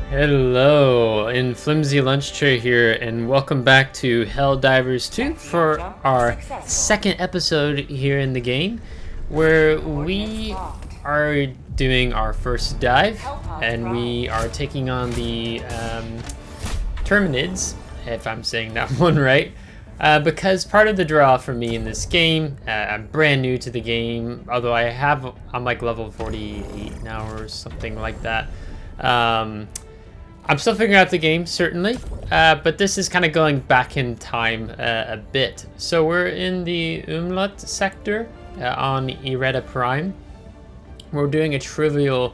Hello, and FlimsyLunchTray here, and welcome back to Helldivers 2 for our second episode here in the game, where we are doing our first dive, and we are taking on the Terminids, if I'm saying that one right, because part of the draw for me in this game, I'm brand new to the game, although I'm like level 48 now or something like that. I'm still figuring out the game, certainly, but this is kind of going back in time a bit. So we're in the Umlaut sector on Ireda Prime. We're doing a trivial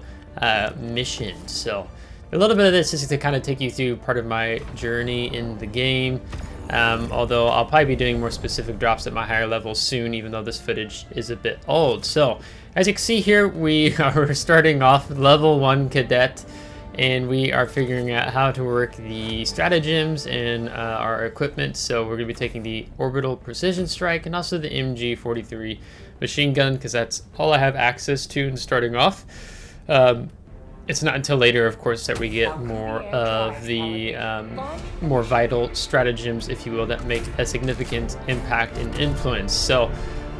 mission. So a little bit of this is to kind of take you through part of my journey in the game. Although I'll probably be doing more specific drops at my higher levels soon, even though this footage is a bit old. So as you can see here, we are starting off level 1 cadet. And we are figuring out how to work the stratagems and our equipment. So we're going to be taking the Orbital Precision Strike and also the MG43 machine gun, because that's all I have access to in starting off. It's not until later, of course, that we get more of the more vital stratagems, if you will, that make a significant impact and influence. So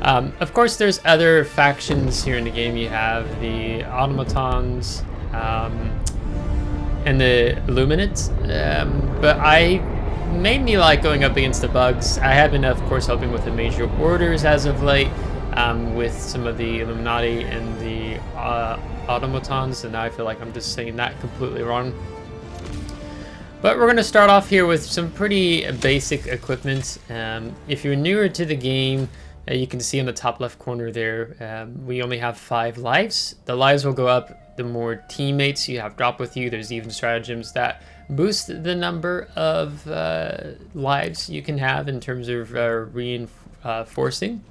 of course, there's other factions here in the game. You have the automatons, and the Illuminates, but I mainly like going up against the bugs. I have been, of course, helping with the major orders as of late, with some of the Illuminati and the automatons, and now I feel like I'm just saying that completely wrong. But we're going to start off here with some pretty basic equipment. If you're newer to the game, you can see in the top left corner there, we only have 5 lives. The lives will go up the more teammates you have drop with you. There's even stratagems that boost the number of lives you can have in terms of reinforcing.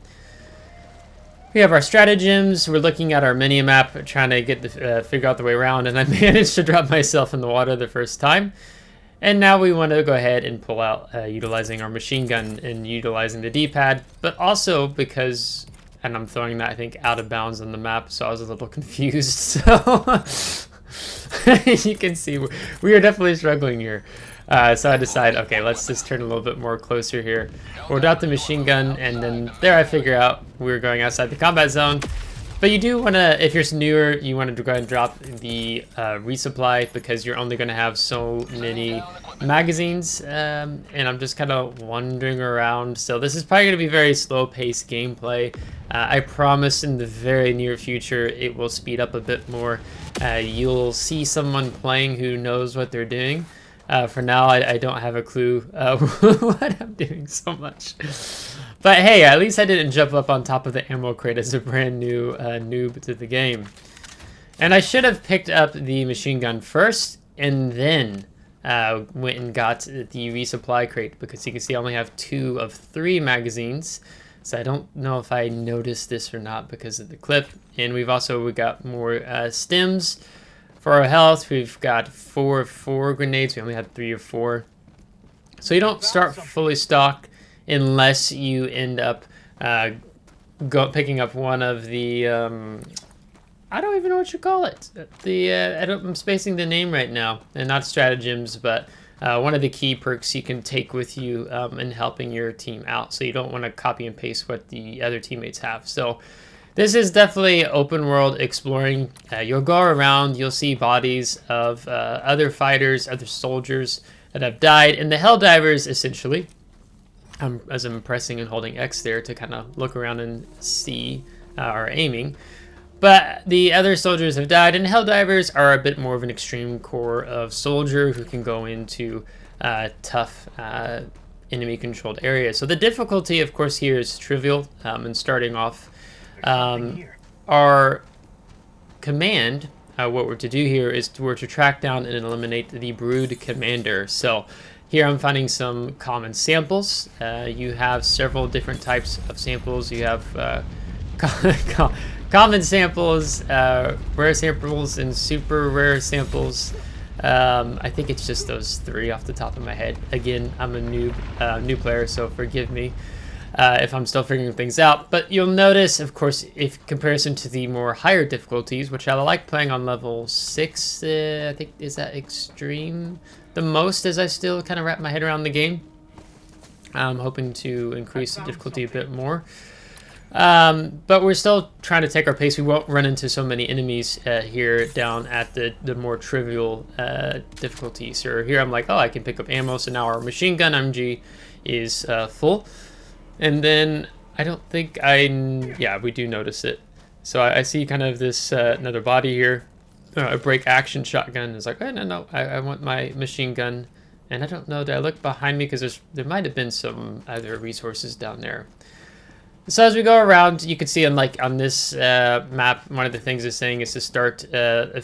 We have our stratagems. We're looking at our mini map, trying to get the figure out the way around, and I managed to drop myself in the water the first time. And now we want to go ahead and pull out utilizing our machine gun and utilizing the D-pad, but also because, and I'm throwing that, I think, out of bounds on the map, so I was a little confused. So you can see we are definitely struggling here. So I decided, okay, let's just turn a little bit more closer here. We'll drop the machine gun, and then there I figure out we're going outside the combat zone. But you do want to, if you're newer, you want to go ahead and drop the resupply, because you're only going to have so many magazines, and I'm just kind of wandering around. So this is probably going to be very slow-paced gameplay. I promise in the very near future it will speed up a bit more. You'll see someone playing who knows what they're doing. For now, I don't have a clue what I'm doing so much. But hey, at least I didn't jump up on top of the ammo crate as a brand new noob to the game. And I should have picked up the machine gun first, and then went and got the resupply crate, because you can see I only have 2 of 3 magazines. So I don't know if I noticed this or not because of the clip. And we got more stims for our health. We've got 4 of 4 grenades. We only had 3 of 4. So you don't start fully stocked unless you end up picking up one of the I don't even know what you call it. I'm spacing the name right now, and not stratagems, but one of the key perks you can take with you in helping your team out. So you don't want to copy and paste what the other teammates have. So this is definitely open world exploring. You'll go around, you'll see bodies of other fighters, other soldiers that have died, and the Helldivers essentially. As I'm pressing and holding X there to kind of look around and see our aiming. But the other soldiers have died, and Helldivers are a bit more of an extreme core of soldier who can go into tough enemy-controlled areas. So the difficulty, of course, here is trivial. And starting off, our command, what we're to do here is we're to track down and eliminate the Brood Commander. So here I'm finding some common samples. You have several different types of samples. You have common samples, rare samples, and super rare samples. I think it's just those 3 off the top of my head. Again, I'm a new player, so forgive me. if I'm still figuring things out. But you'll notice, of course, if comparison to the more higher difficulties, which I like playing on level 6, I think, is that extreme the most, as I still kind of wrap my head around the game. I'm hoping to increase the difficulty a bit more. But we're still trying to take our pace. We won't run into so many enemies here down at the more trivial difficulties. So here I'm like, oh, I can pick up ammo. So now our machine gun MG is full. And then I don't think yeah, we do notice it. So I see kind of this another body here. A break action shotgun. It's like, oh, no, I want my machine gun. And I don't know, did I look behind me? Because there might have been some other resources down there. So as we go around, you can see on this map, one of the things it's saying is to start the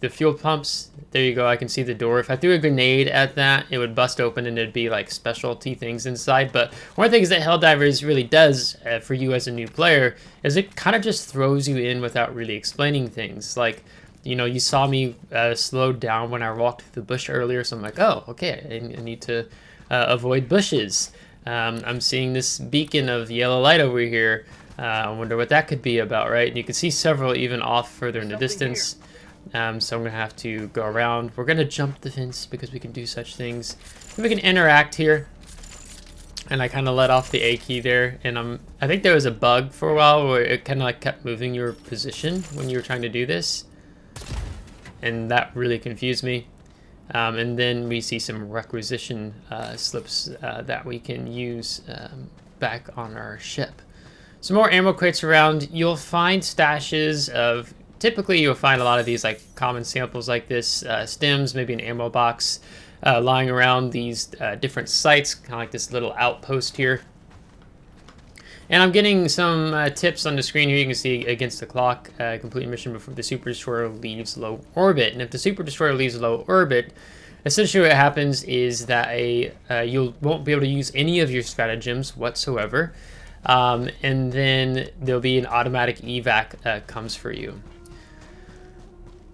fuel pumps. There you go, I can see the door. If I threw a grenade at that, it would bust open and it'd be like specialty things inside. But one of the things that Helldivers really does for you as a new player is it kind of just throws you in without really explaining things. Like, you know, you saw me slowed down when I walked through the bush earlier, so I'm like, oh, okay, I need to avoid bushes. I'm seeing this beacon of yellow light over here. I wonder what that could be about, right? And you can see several even off further in the distance. So I'm going to have to go around. We're going to jump the fence because we can do such things. We can interact here. And I kind of let off the A key there. And I think there was a bug for a while where it kind of like kept moving your position when you were trying to do this. And that really confused me. And then we see some requisition slips that we can use back on our ship. Some more ammo crates around. You'll find stashes of, typically you'll find a lot of these like common samples like this, stems, maybe an ammo box lying around these different sites, kind of like this little outpost here. And I'm getting some tips on the screen here. You can see against the clock, complete mission before the Super Destroyer leaves low orbit. And if the Super Destroyer leaves low orbit, essentially what happens is that you won't be able to use any of your stratagems whatsoever. And then there'll be an automatic evac that comes for you.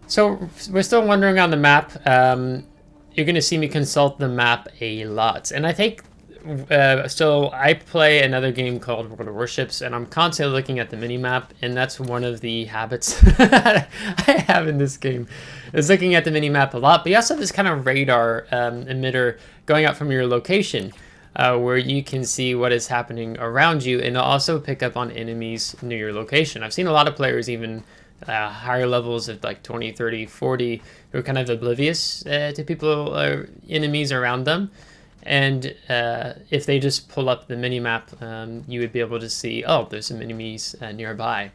So we're still wandering on the map. You're going to see me consult the map a lot. And I think so I play another game called World of Warships, and I'm constantly looking at the minimap, and that's one of the habits I have in this game, is looking at the minimap a lot. But you also have this kind of radar emitter going out from your location, where you can see what is happening around you, and also pick up on enemies near your location. I've seen a lot of players even higher levels of like 20, 30, 40 who are kind of oblivious to people or enemies around them. And if they just pull up the minimap, you would be able to see, oh, there's some enemies nearby.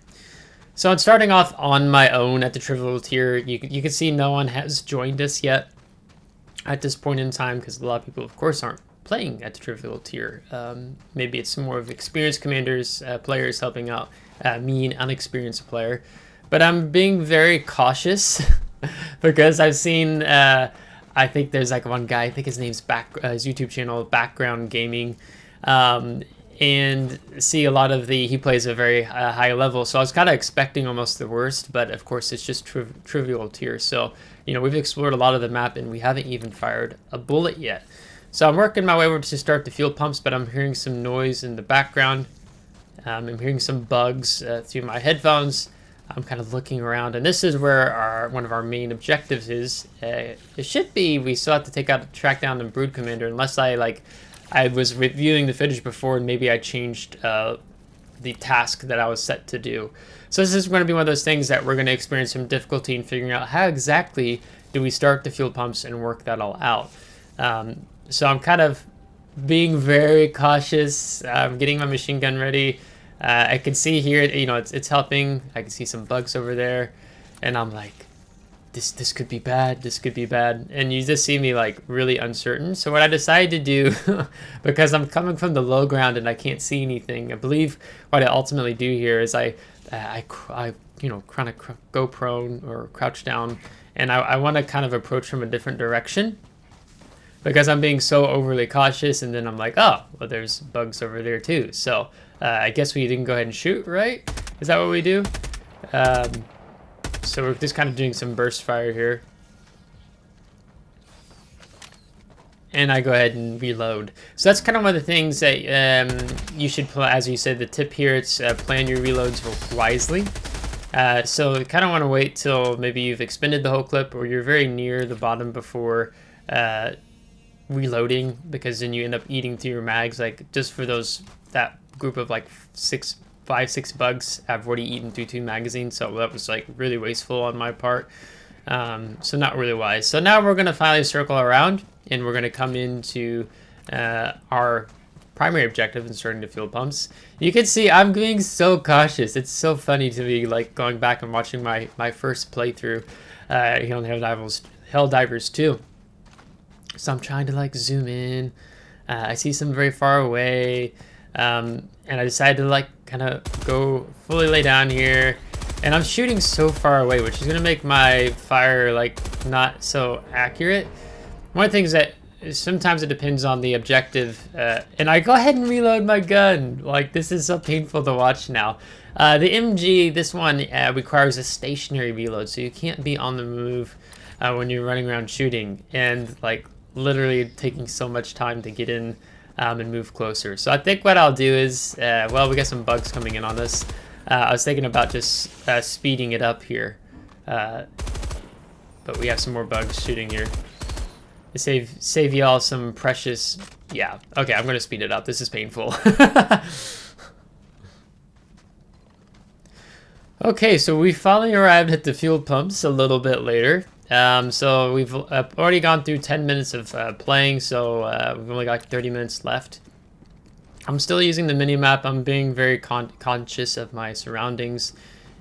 So I'm starting off on my own at the trivial tier. You can see no one has joined us yet at this point in time, because a lot of people, of course, aren't playing at the trivial tier. Maybe it's more of experienced commanders, players helping out me, an unexperienced player. But I'm being very cautious because I've seen... I think there's like one guy, I think his name's his YouTube channel, Background Gaming, and see a lot of he plays a very high level. So I was kind of expecting almost the worst, but of course it's just trivial tier. So, you know, we've explored a lot of the map and we haven't even fired a bullet yet. So I'm working my way over to start the fuel pumps, but I'm hearing some noise in the background. I'm hearing some bugs through my headphones. I'm kind of looking around, and this is where one of our main objectives is. It should be we still have to track down the Brood Commander, unless I was reviewing the footage before and maybe I changed the task that I was set to do. So this is going to be one of those things that we're going to experience some difficulty in figuring out how exactly do we start the fuel pumps and work that all out. So I'm kind of being very cautious. I'm getting my machine gun ready. I can see here, you know, it's helping. I can see some bugs over there, and I'm like, this could be bad. This could be bad. And you just see me like really uncertain. So what I decided to do, because I'm coming from the low ground and I can't see anything, I believe what I ultimately do here is I you know, kind of go prone or crouch down, and I want to kind of approach from a different direction, because I'm being so overly cautious, and then I'm like, oh, well, there's bugs over there too. So I guess we didn't go ahead and shoot, right? Is that what we do? So we're just kind of doing some burst fire here. and I go ahead and reload. So that's kind of one of the things that you should, as you said, the tip here, it's plan your reloads wisely. So you kind of want to wait till maybe you've expended the whole clip or you're very near the bottom before reloading, because then you end up eating through your mags. Like just for that group of like 5, 6 bugs, I've already eaten through 2 magazines, so that was like really wasteful on my part. So not really wise. So now we're gonna finally circle around and we're gonna come into our primary objective and starting to fuel pumps. You can see I'm being so cautious. It's so funny to me, like going back and watching my first playthrough here on Helldivers 2. So I'm trying to like zoom in. I see some very far away, and I decided to like kind of go fully lay down here. And I'm shooting so far away, which is gonna make my fire like not so accurate. One of the things that sometimes it depends on the objective, and I go ahead and reload my gun. Like this is so painful to watch now. The MG, this one requires a stationary reload, so you can't be on the move when you're running around shooting, and like literally taking so much time to get in and move closer. So I think what I'll do is, well, we got some bugs coming in on this. I was thinking about just speeding it up here, but we have some more bugs shooting here. To save y'all some precious, yeah. Okay, I'm gonna speed it up. This is painful. Okay, so we finally arrived at the fuel pumps a little bit later. So we've already gone through 10 minutes of playing, so we've only got 30 minutes left. I'm still using the mini-map. I'm being very conscious of my surroundings.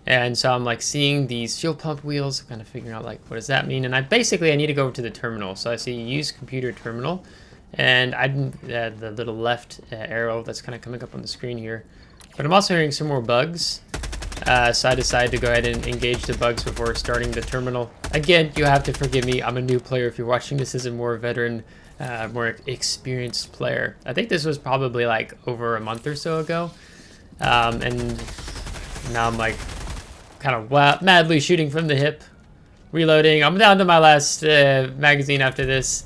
And so I'm like seeing these fuel pump wheels, kind of figuring out like, what does that mean? And I need to go to the terminal. So I see use computer terminal, and I didn't, the little left arrow that's kind of coming up on the screen here. But I'm also hearing some more bugs. So I decided to go ahead and engage the bugs before starting the terminal. Again, you have to forgive me. I'm a new player. If you're watching this as a more veteran, more experienced player. I think this was probably like over a month or so ago. And now I'm like kind of madly shooting from the hip, reloading. I'm down to my last magazine after this.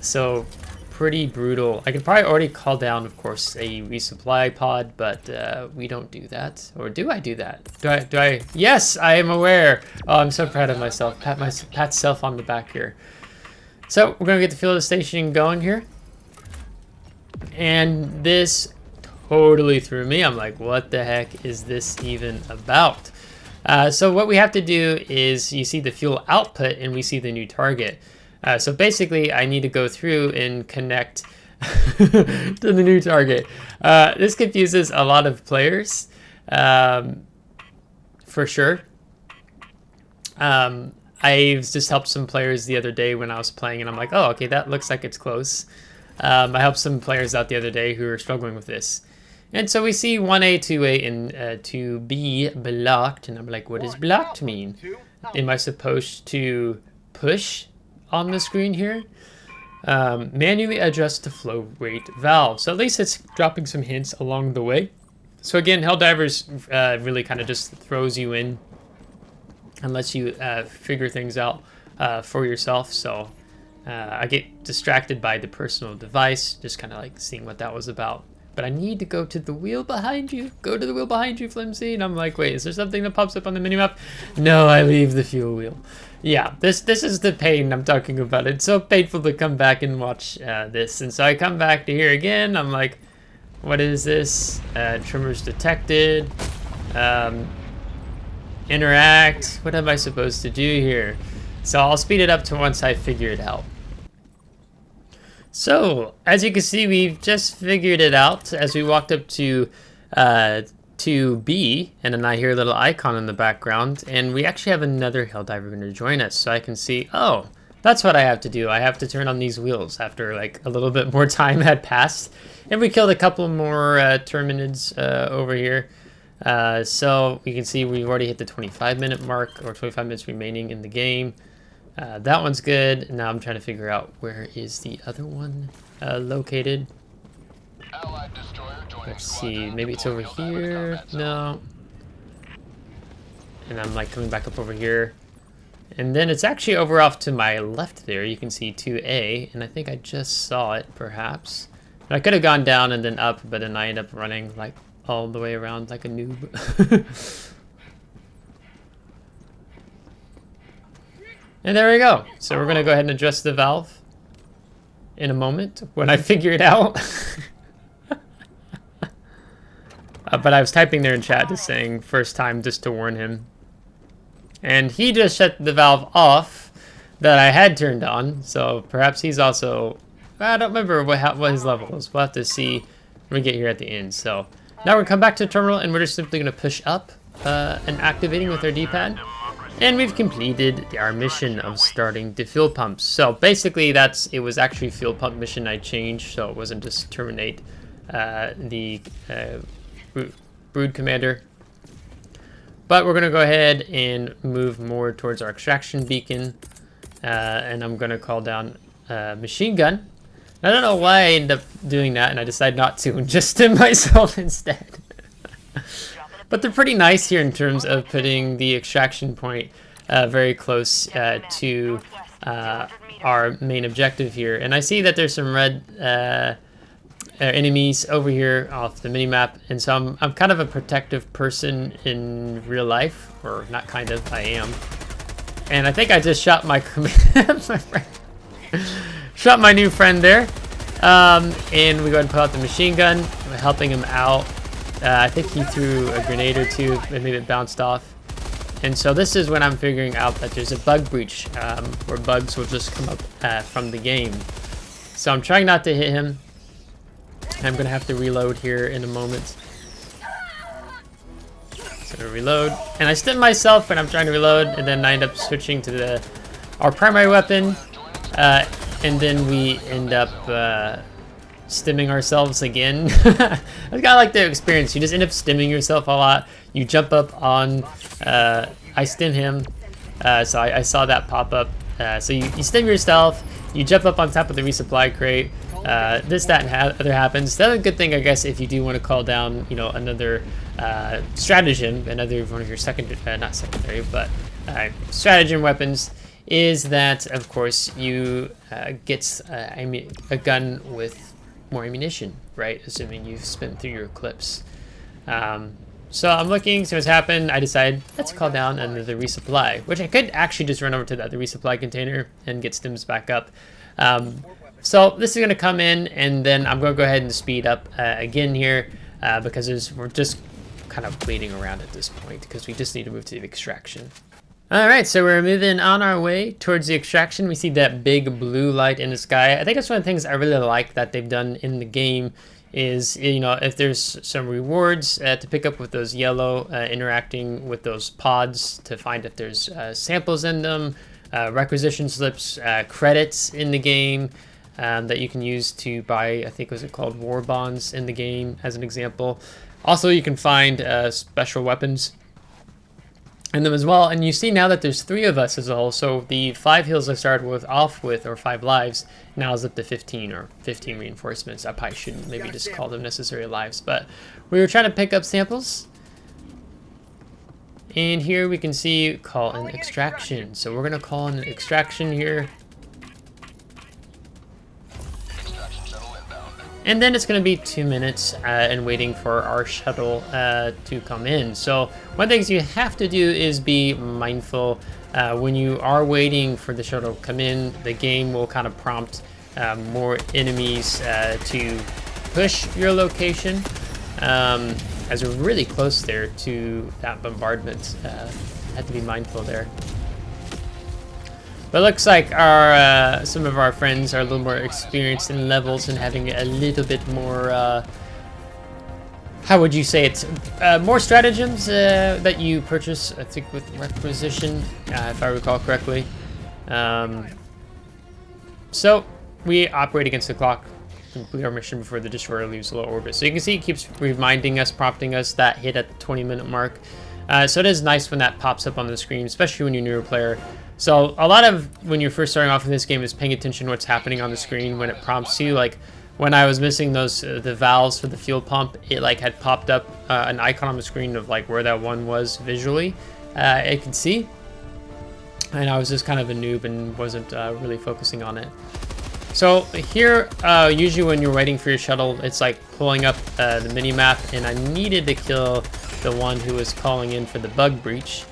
So pretty brutal. I could probably already call down, of course, a resupply pod, but we don't do that. Or do I do that? Do I? Yes, I am aware. Oh, I'm so proud of myself. Pat myself on the back here. So we're gonna get the fuel station going here. And this totally threw me. I'm like, what the heck is this even about? So what we have to do is, you see the fuel output and we see the new target. So basically I need to go through and connect to the new target. This confuses a lot of players, for sure. I just helped some players the other day when I was playing, and I'm like, oh, okay, that looks like it's close. I helped some players out the other day who are struggling with this. And so we see 1A, 2A, and 2B blocked, and I'm like, what does blocked mean? Am I supposed to push on the screen here? Manually adjust the flow rate valve. So at least it's dropping some hints along the way. So again, Helldivers really kind of just throws you in and lets you figure things out for yourself. So I get distracted by the personal device, just kind of like seeing what that was about. But I need to go to the wheel behind you. Go to the wheel behind you, Flimsy. And I'm like, wait, is there something that pops up on the minimap? No, I leave the fuel wheel. Yeah, this is the pain I'm talking about. It's so painful to come back and watch this. And so I come back to here again. I'm like, what is this? Tremors detected. Interact. What am I supposed to do here? So I'll speed it up to once I figure it out. So, as you can see, we've just figured it out as we walked up to 2B, and then I hear a little icon in the background, and we actually have another Helldiver going to join us, so I can see, oh, that's what I have to do. I have to turn on these wheels after like a little bit more time had passed, and we killed a couple more Terminids over here. So you can see we've already hit the 25-minute mark, or 25 minutes remaining in the game. That one's good. Now I'm trying to figure out where is the other one located. Let's see, maybe it's over here. No. And I'm like coming back up over here. And then it's actually over off to my left there. You can see 2A, and I think I just saw it, perhaps. I could have gone down and then up, but then I ended up running like all the way around like a noob. And there we go. So we're gonna go ahead and adjust the valve in a moment when I figure it out. But I was typing there in chat just saying first time just to warn him. And he just shut the valve off that I had turned on. So perhaps he's also, I don't remember what his level is. We'll have to see when we get here at the end. So now we're gonna come back to the terminal and we're just simply gonna push up and activating with our D-pad. And we've completed our mission of starting the fuel pumps. So basically it was actually fuel pump mission I changed, so it wasn't just terminate the brood commander. But we're gonna go ahead and move more towards our extraction beacon. And I'm gonna call down machine gun. I don't know why I ended up doing that and I decided not to and just stim myself instead. But they're pretty nice here in terms of putting the extraction point very close to our main objective here. And I see that there's some red enemies over here off the minimap. And so I'm kind of a protective person in real life. Or not kind of, I am. And I think I just shot my shot my new friend there. And we go ahead and pull out the machine gun. We're helping him out. I think he threw a grenade or two and maybe it bounced off. And so this is when I'm figuring out that there's a bug breach where bugs will just come up from the game. So I'm trying not to hit him. I'm going to have to reload here in a moment. So reload. And I stim myself when I'm trying to reload and then I end up switching to our primary weapon. And then we end up stimming ourselves again. I kind of like the experience. You just end up stimming yourself a lot. You jump up on, I stim him, so I saw that pop up. So you stim yourself, you jump up on top of the resupply crate. This, that, and other happens. The other good thing, I guess, if you do want to call down, another stratagem, another one of your not secondary, but stratagem weapons, is that, of course, you get a gun with more ammunition, right? Assuming you've spent through your clips. So I'm looking, see what's happened. I decided, let's call down another resupply, which I could actually just run over to the other resupply container and get stims back up. So this is going to come in, and then I'm going to go ahead and speed up again here because we're just kind of waiting around at this point because we just need to move to the extraction. Alright, so we're moving on our way towards the extraction. We see that big blue light in the sky. I think that's one of the things I really like that they've done in the game is, if there's some rewards to pick up with those yellow, interacting with those pods to find if there's samples in them, requisition slips, credits in the game that you can use to buy, I think, was it called war bonds in the game as an example. Also, you can find special weapons in them as well, and you see now that there's 3 of us as a whole, so the 5 heals I started off with, or 5 lives, now is up to 15, or 15 reinforcements. I probably shouldn't maybe just call them necessary lives, but we were trying to pick up samples, and here we can see call an extraction. So we're gonna call an extraction here. And then it's going to be 2 minutes and waiting for our shuttle to come in. So one of the things you have to do is be mindful when you are waiting for the shuttle to come in. The game will kind of prompt more enemies to push your location as we're really close there to that bombardment. Have to be mindful there. But it looks like some of our friends are a little more experienced in levels and having a little bit more, how would you say it, more stratagems that you purchase, I think, with requisition, if I recall correctly. So we operate against the clock, complete our mission before the destroyer leaves low orbit. So you can see it keeps reminding us, prompting us that hit at the 20-minute mark. So it is nice when that pops up on the screen, especially when you're a newer player. So a lot of when you're first starting off in this game is paying attention to what's happening on the screen when it prompts you. Like when I was missing those the valves for the fuel pump, it like had popped up an icon on the screen of like where that one was visually. I could see. and I was just kind of a noob and wasn't really focusing on it. So here, usually when you're waiting for your shuttle, it's like pulling up the mini-map, and I needed to kill the one who was calling in for the bug breach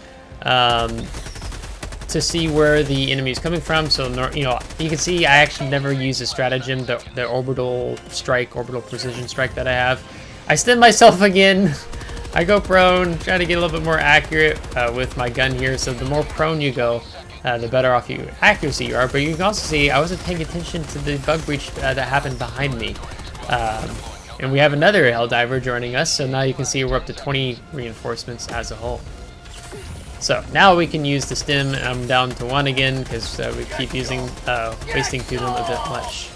to see where the enemy is coming from. So, you know, you can see I actually never use a stratagem, the orbital strike, orbital precision strike that I have. I stim myself again. I go prone, try to get a little bit more accurate with my gun here. So the more prone you go, the better off your accuracy you are. But you can also see I wasn't paying attention to the bug breach that happened behind me. And we have another Helldiver joining us, so now you can see we're up to 20 reinforcements as a whole. So now we can use the stim. I'm down to 1 again because we keep using wasting through them a bit much.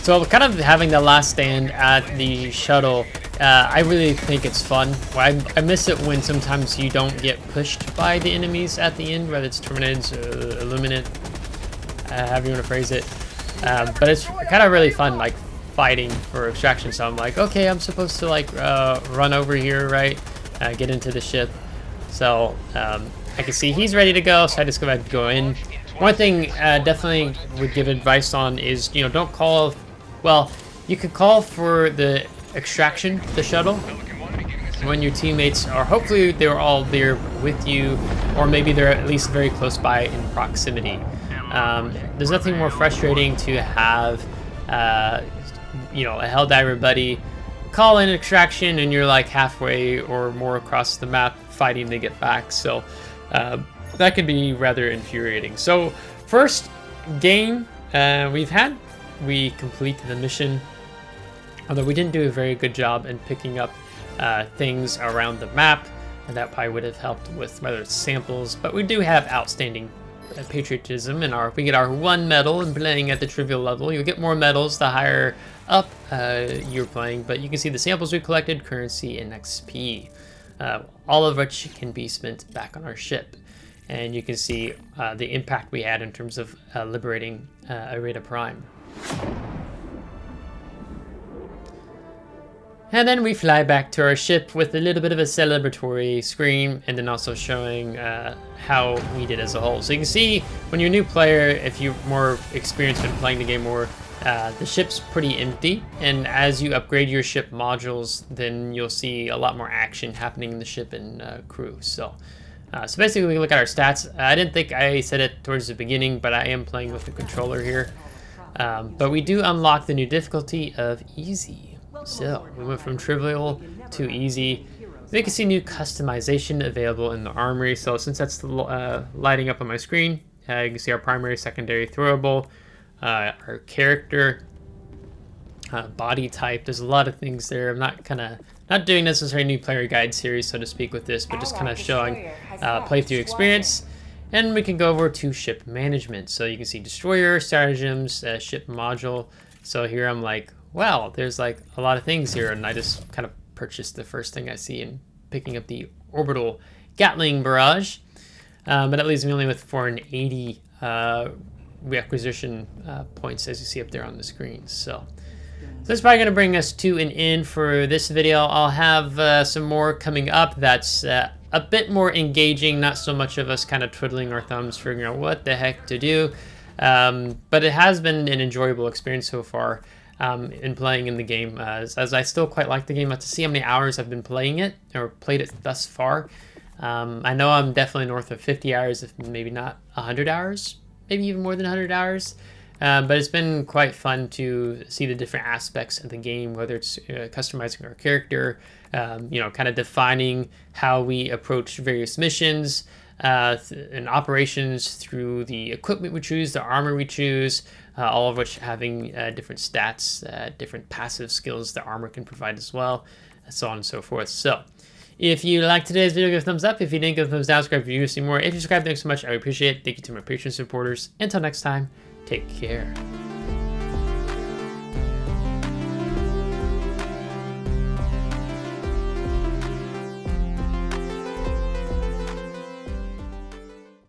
So kind of having the last stand at the shuttle, I really think it's fun. I miss it when sometimes you don't get pushed by the enemies at the end, whether it's Terminators or Illuminate, however you want to phrase it. But it's kind of really fun, like fighting for extraction. So I'm like, okay, I'm supposed to like run over here, right? Get into the ship. So I can see he's ready to go, so I just go ahead and go in. One thing definitely would give advice on is, you know, don't call, well, you could call for the extraction, the shuttle, when your teammates are, hopefully they're all there with you, or maybe they're at least very close by in proximity. There's nothing more frustrating to have, you know, a Helldiver buddy call in extraction and you're like halfway or more across the map fighting to get back. So that can be rather infuriating. So first game we completed the mission, although we didn't do a very good job in picking up things around the map, and that probably would have helped with whether it's samples, but we do have outstanding patriotism, and we get our 1 medal in playing at the trivial level. You'll get more medals the higher up you're playing, but you can see the samples we collected, currency, and XP, all of which can be spent back on our ship. And you can see the impact we had in terms of liberating Areta Prime. And then we fly back to our ship with a little bit of a celebratory screen, and then also showing how we did as a whole. So you can see when you're a new player, if you're more experienced in playing the game more, the ship's pretty empty, and as you upgrade your ship modules, then you'll see a lot more action happening in the ship and crew. So basically we look at our stats. I didn't think I said it towards the beginning, but I am playing with the controller here. But we do unlock the new difficulty of easy. So we went from trivial to easy. You can see new customization available in the armory. So since that's lighting up on my screen, you can see our primary, secondary, throwable, our character, body type. There's a lot of things there. I'm not doing necessarily new player guide series, so to speak, with this, but just kind of showing playthrough experience. And we can go over to ship management. So you can see destroyer, stratagems, ship module. So here I'm like, wow, there's like a lot of things here, and I just kind of purchased the first thing I see and picking up the orbital Gatling barrage. But that leaves me only with 480 reacquisition points, as you see up there on the screen. So that's probably going to bring us to an end for this video. I'll have some more coming up that's a bit more engaging, not so much of us kind of twiddling our thumbs figuring out what the heck to do. But it has been an enjoyable experience so far in playing in the game, as I still quite like the game. To see how many hours I've been playing it, or played it thus far. I know I'm definitely north of 50 hours, if maybe not 100 hours, maybe even more than 100 hours. But it's been quite fun to see the different aspects of the game, whether it's customizing our character, you know, kind of defining how we approach various missions and operations through the equipment we choose, the armor we choose, all of which having different stats, different passive skills the armor can provide as well, so on and so forth. So if you liked today's video, give a thumbs up. If you didn't, give a thumbs down. Subscribe if you want to see more. If you subscribe, thanks so much. I would appreciate it. Thank you to my Patreon supporters. Until next time, take care.